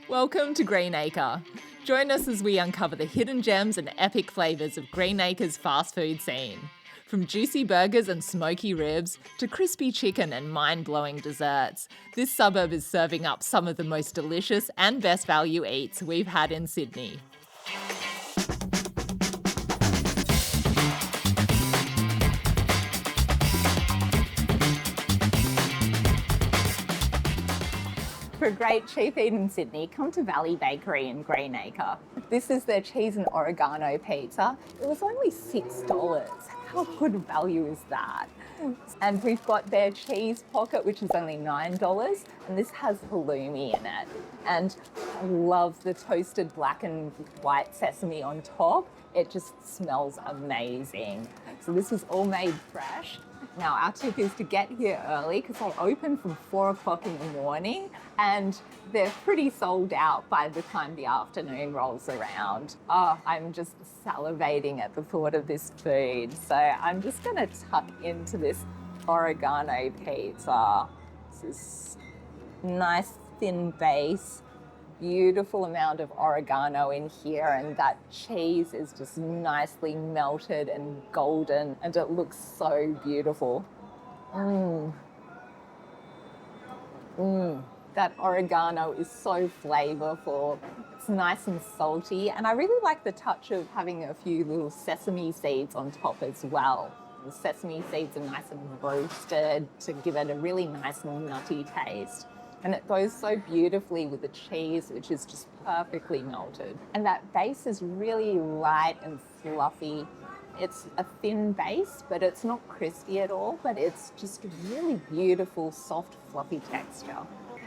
Welcome to Greenacre. Join us as we uncover the hidden gems and epic flavours of Greenacre's fast food scene. From juicy burgers and smoky ribs to crispy chicken and mind-blowing desserts, this suburb is serving up some of the most delicious and best value eats we've had in Sydney. For a great cheap eat in Sydney, come to Valley Bakery in Greenacre. This is their cheese and oregano pizza. It was only $6. How good value is that? And we've got their cheese pocket, which is only $9, and this has halloumi in it. And I love the toasted black and white sesame on top. It just smells amazing. So this is all made fresh. Now, our tip is to get here early because they open from 4 o'clock in the morning and they're pretty sold out by the time the afternoon rolls around. Oh, I'm just salivating at the thought of this food. So I'm just going to tuck into this oregano pizza. This is nice thin base, beautiful amount of oregano in here, and that cheese is just nicely melted and golden, and it looks so beautiful. That oregano is so flavorful. It's nice and salty, and I really like the touch of having a few little sesame seeds on top as well. The sesame seeds are nice and roasted to give it a really nice nutty taste. And it goes so beautifully with the cheese, which is just perfectly melted. And that base is really light and fluffy. It's a thin base, but it's not crispy at all, but it's just a really beautiful, soft, fluffy texture.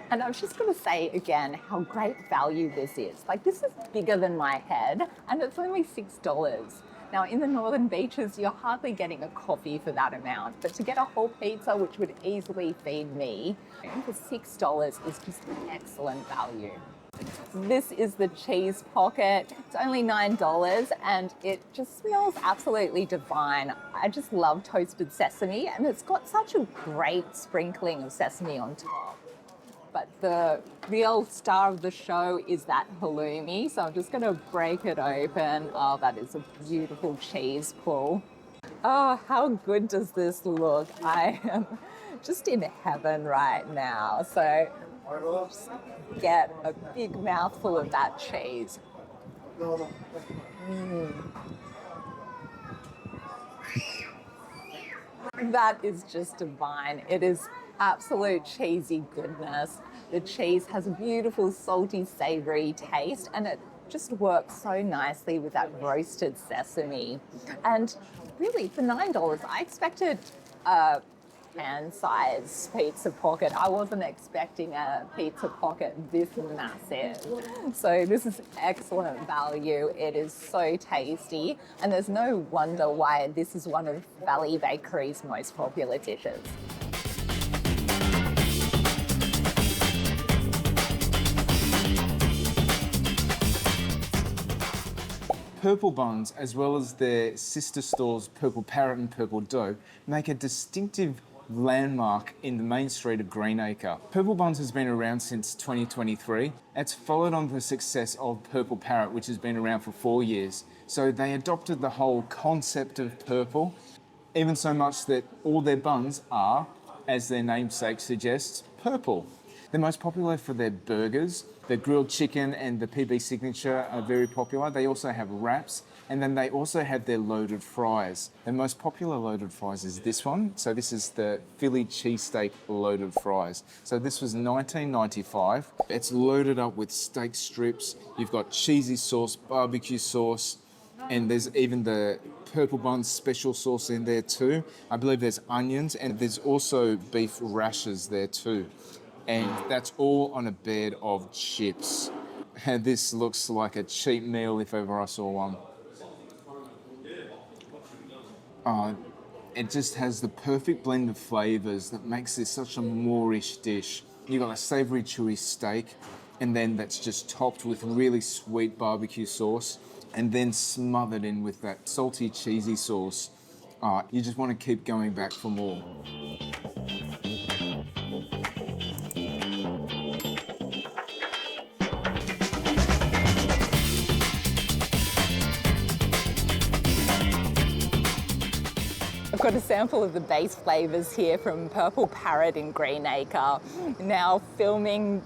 And I was just going to say again how great value this is. Like, this is bigger than my head, and it's only $6. Now, in the Northern Beaches, you're hardly getting a coffee for that amount, but to get a whole pizza, which would easily feed me, for $6 is just excellent value. This is the cheese pocket. It's only $9 and it just smells absolutely divine. I just love toasted sesame, and it's got such a great sprinkling of sesame on top. But the real star of the show is that halloumi. So I'm just going to break it open. Oh, that is a beautiful cheese pull. Oh, how good does this look? I am just in heaven right now. So just get a big mouthful of that cheese. That is just divine. It is absolute cheesy goodness. The cheese has a beautiful salty savoury taste, and it just works so nicely with that roasted sesame. And really, for $9, I expected a hand-size pizza pocket. I wasn't expecting a pizza pocket this massive. So this is excellent value. It is so tasty, and there's no wonder why this is one of Valley Bakery's most popular dishes. Purple Buns, as well as their sister stores Purple Parrot and Purple Dough, make a distinctive landmark in the main street of Greenacre. Purple Buns has been around since 2023. It's followed on the success of Purple Parrot, which has been around for 4 years. So they adopted the whole concept of purple, even so much that all their buns are, as their namesake suggests, purple. They're most popular for their burgers. The grilled chicken and the PB signature are very popular. They also have wraps, and then they also have their loaded fries. The most popular loaded fries is this one. So this is the Philly cheesesteak loaded fries. So this was $19.95. It's loaded up with steak strips. You've got cheesy sauce, barbecue sauce, and there's even the Purple Buns special sauce in there too. I believe there's onions, and there's also beef rashers there too. And that's all on a bed of chips. And this looks like a cheap meal if ever I saw one. It just has the perfect blend of flavours that makes this such a Moorish dish. You've got a savoury chewy steak, and then that's just topped with really sweet barbecue sauce. and then smothered in with that salty, cheesy sauce. You just want to keep going back for more. I've got a sample of the base flavours here from Purple Parrot in Greenacre. Now filming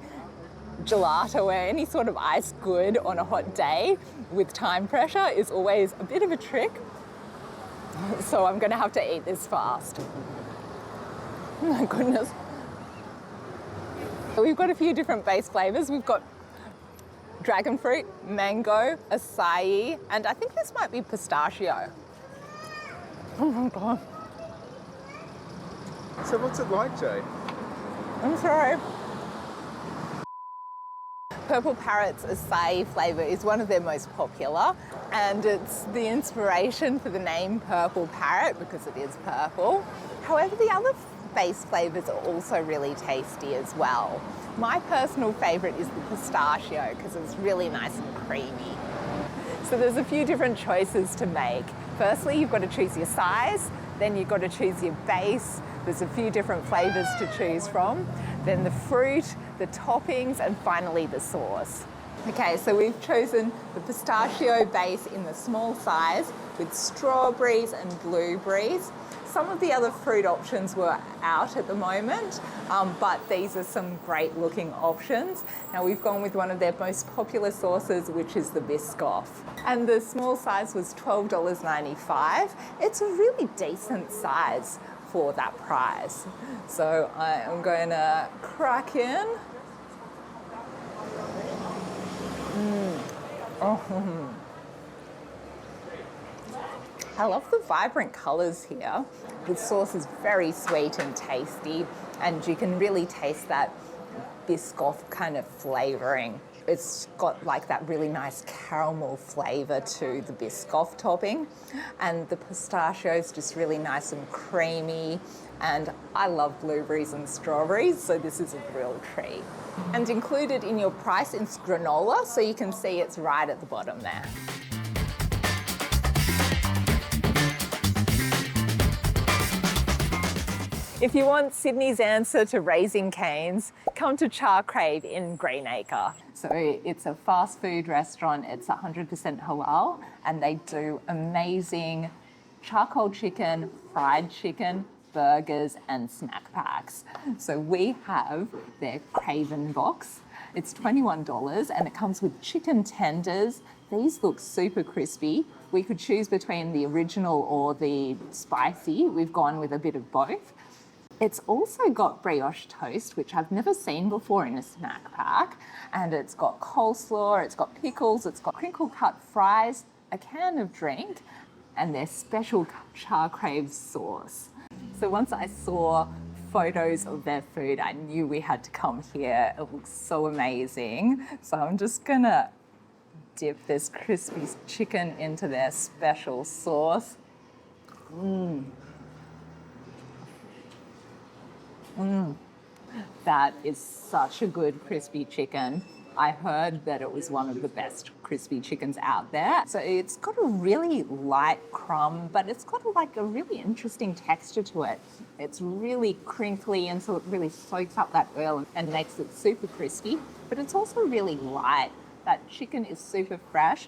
gelato or any sort of iced good on a hot day with time pressure is always a bit of a trick. So I'm gonna have to eat this fast. Oh my goodness. We've got a few different base flavours. We've got dragon fruit, mango, acai, and I think this might be pistachio. Oh my God. So what's it like, Jay? I'm sorry. Purple Parrot's acai flavour is one of their most popular, and it's the inspiration for the name Purple Parrot because it is purple. However, the other base flavours are also really tasty as well. My personal favourite is the pistachio because it's really nice and creamy. So there's a few different choices to make. Firstly, you've got to choose your size, then you've got to choose your base. There's a few different flavours to choose from. Then the fruit, the toppings, and finally the sauce. Okay, so we've chosen the pistachio base in the small size with strawberries and blueberries. Some of the other fruit options were out at the moment, but these are some great looking options. Now we've gone with one of their most popular sauces, which is the Biscoff. And the small size was $12.95. It's a really decent size for that price. So I am going to crack in. Oh. I love the vibrant colours here. The sauce is very sweet and tasty, and you can really taste that Biscoff kind of flavouring. It's got like that really nice caramel flavour to the Biscoff topping, and the pistachio is just really nice and creamy, and I love blueberries and strawberries, so this is a real treat. And included in your price is granola, so you can see it's right at the bottom there. If you want Sydney's answer to Raising Cane's, come to Charcrave in Greenacre. So it's a fast food restaurant, it's 100% halal, and they do amazing charcoal chicken, fried chicken, burgers, and snack packs. So we have their Craving box. It's $21 and it comes with chicken tenders. These look super crispy. We could choose between the original or the spicy. We've gone with a bit of both. It's also got brioche toast, which I've never seen before in a snack pack. And it's got coleslaw, it's got pickles, it's got crinkle cut fries, a can of drink, and their special Charcrave sauce. So once I saw photos of their food, I knew we had to come here. It looks so amazing. So I'm just gonna dip this crispy chicken into their special sauce. That is such a good crispy chicken. I heard that it was one of the best crispy chickens out there. So it's got a really light crumb, but it's got like a really interesting texture to it. It's really crinkly, and so it really soaks up that oil and makes it super crispy, but it's also really light. That chicken is super fresh.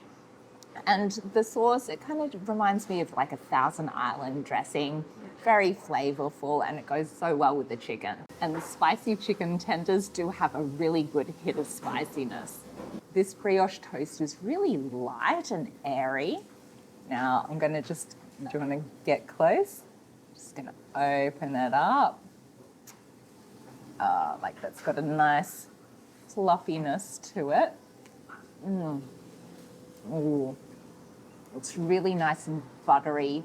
And the sauce, it kind of reminds me of like a Thousand Island dressing, very flavorful, and it goes so well with the chicken. And the spicy chicken tenders do have a really good hit of spiciness. This brioche toast is really light and airy. Now I'm gonna do you wanna get close? Just gonna open it up. Like that's got a nice fluffiness to it. Ooh. It's really nice and buttery,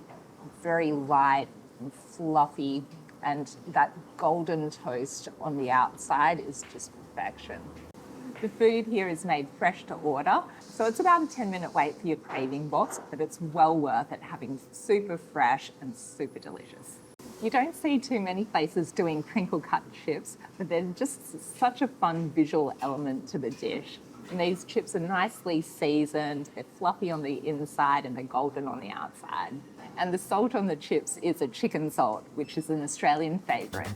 very light and fluffy, and that golden toast on the outside is just perfection. The food here is made fresh to order, so it's about a 10-minute wait for your Craving box, but it's well worth it, having super fresh and super delicious. You don't see too many places doing crinkle cut chips, but they're just such a fun visual element to the dish. And these chips are nicely seasoned, they're fluffy on the inside and they're golden on the outside. And the salt on the chips is a chicken salt, which is an Australian favourite.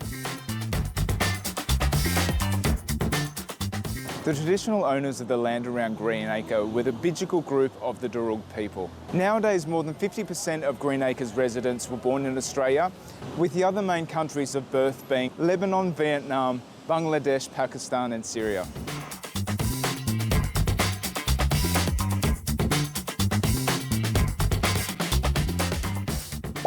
The traditional owners of the land around Greenacre were the Bidjigal group of the Darug people. Nowadays, more than 50% of Greenacre's residents were born in Australia, with the other main countries of birth being Lebanon, Vietnam, Bangladesh, Pakistan and Syria.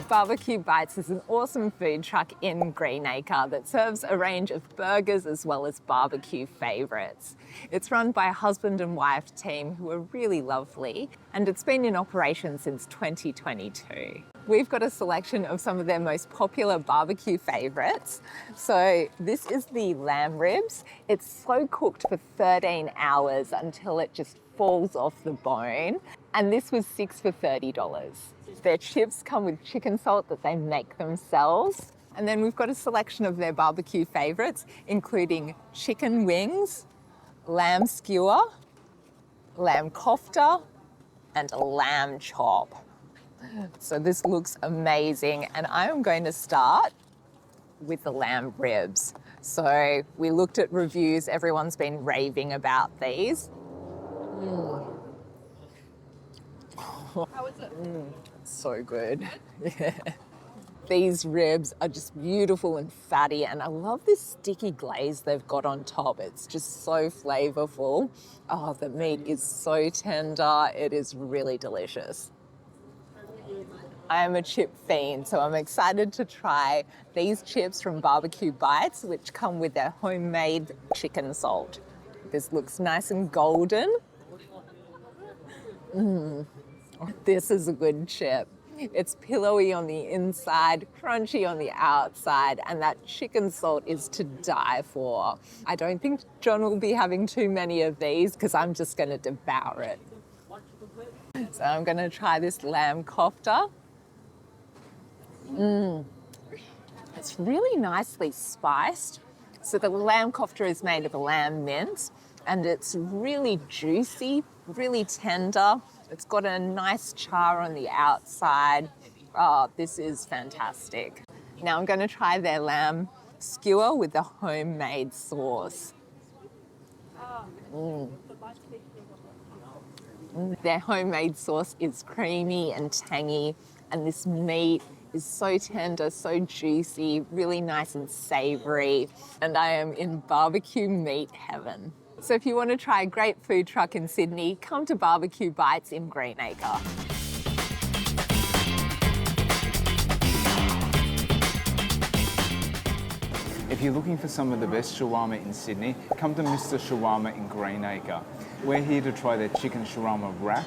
BBQ Bites is an awesome food truck in Greenacre that serves a range of burgers as well as barbecue favourites. It's run by a husband and wife team who are really lovely, and it's been in operation since 2022. We've got a selection of some of their most popular barbecue favourites. So this is the lamb ribs. It's slow cooked for 13 hours until it just falls off the bone. And this was $6 for $30. Their chips come with chicken salt that they make themselves. And then we've got a selection of their barbecue favourites, including chicken wings, lamb skewer, lamb kofta, and a lamb chop. So this looks amazing. And I'm going to start with the lamb ribs. So we looked at reviews, everyone's been raving about these. How is it? So good. Yeah. These ribs are just beautiful and fatty, and I love this sticky glaze they've got on top. It's just so flavorful. Oh, the meat is so tender. It is really delicious. I am a chip fiend, so I'm excited to try these chips from BBQ Bites, which come with their homemade chicken salt. This looks nice and golden. This is a good chip. It's pillowy on the inside, crunchy on the outside, and that chicken salt is to die for. I don't think John will be having too many of these because I'm just going to devour it. So I'm going to try this lamb kofta. It's really nicely spiced. So the lamb kofta is made of lamb mince, and it's really juicy, really tender. It's got a nice char on the outside. Oh, this is fantastic. Now I'm going to try their lamb skewer with the homemade sauce. Their homemade sauce is creamy and tangy, and this meat is so tender, so juicy, really nice and savoury, and I am in barbecue meat heaven. So if you want to try a great food truck in Sydney, come to BBQ Bites in Greenacre. If you're looking for some of the best shawarma in Sydney, come to Mr. Shawarma in Greenacre. We're here to try their chicken shawarma wrap.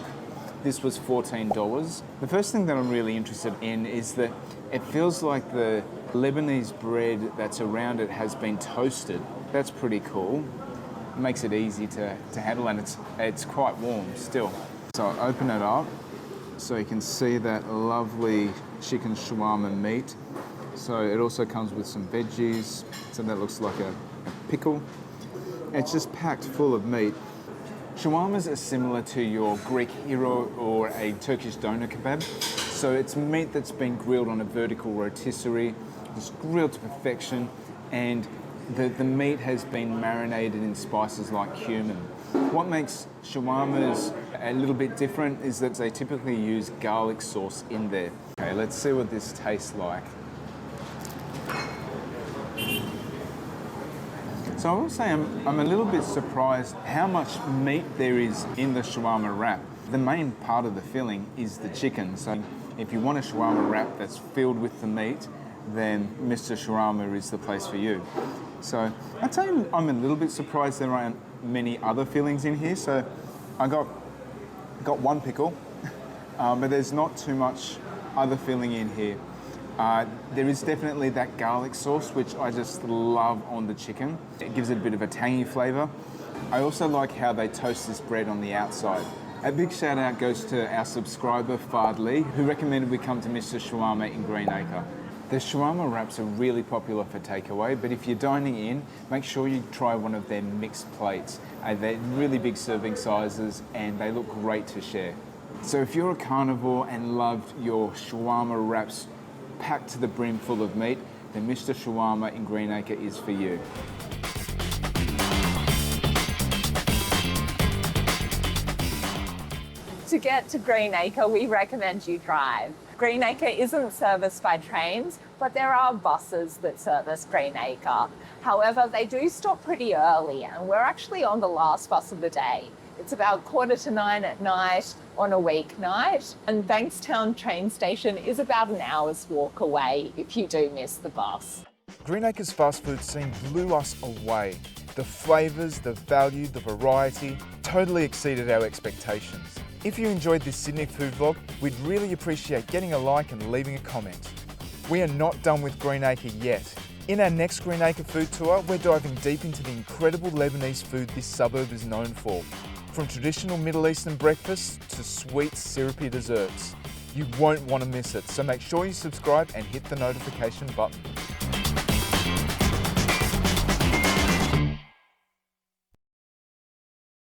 This was $14. The first thing that I'm really interested in is that it feels like the Lebanese bread that's around it has been toasted. That's pretty cool. It makes it easy to handle, and it's quite warm still. So I'll open it up so you can see that lovely chicken shawarma meat. So it also comes with some veggies, so that looks like a pickle. It's just packed full of meat. Shawarmas are similar to your Greek hero or a Turkish doner kebab. So it's meat that's been grilled on a vertical rotisserie, just grilled to perfection, and the meat has been marinated in spices like cumin. What makes shawarmas a little bit different is that they typically use garlic sauce in there. Okay, let's see what this tastes like. So I will say I'm a little bit surprised how much meat there is in the shawarma wrap. The main part of the filling is the chicken. So if you want a shawarma wrap that's filled with the meat, then Mr. Shawarma is the place for you. So I'd say I'm a little bit surprised there aren't many other fillings in here. So I got one pickle, but there's not too much other filling in here. There is definitely that garlic sauce, which I just love on the chicken. It gives it a bit of a tangy flavour. I also like how they toast this bread on the outside. A big shout out goes to our subscriber, Fard Lee, who recommended we come to Mr. Shawarma in Greenacre. The shawarma wraps are really popular for takeaway, but if you're dining in, make sure you try one of their mixed plates. They're really big serving sizes and they look great to share. So if you're a carnivore and loved your shawarma wraps packed to the brim full of meat, then Mr. Shawarma in Greenacre is for you. To get to Greenacre, we recommend you drive. Greenacre isn't serviced by trains, but there are buses that service Greenacre. However, they do stop pretty early, and we're actually on the last bus of the day. It's about 8:45 at night on a weeknight, and Bankstown train station is about an hour's walk away if you do miss the bus. Greenacre's fast food scene blew us away. The flavours, the value, the variety totally exceeded our expectations. If you enjoyed this Sydney food vlog, we'd really appreciate getting a like and leaving a comment. We are not done with Greenacre yet. In our next Greenacre food tour, we're diving deep into the incredible Lebanese food this suburb is known for. From traditional Middle Eastern breakfasts to sweet, syrupy desserts. You won't want to miss it, so make sure you subscribe and hit the notification button.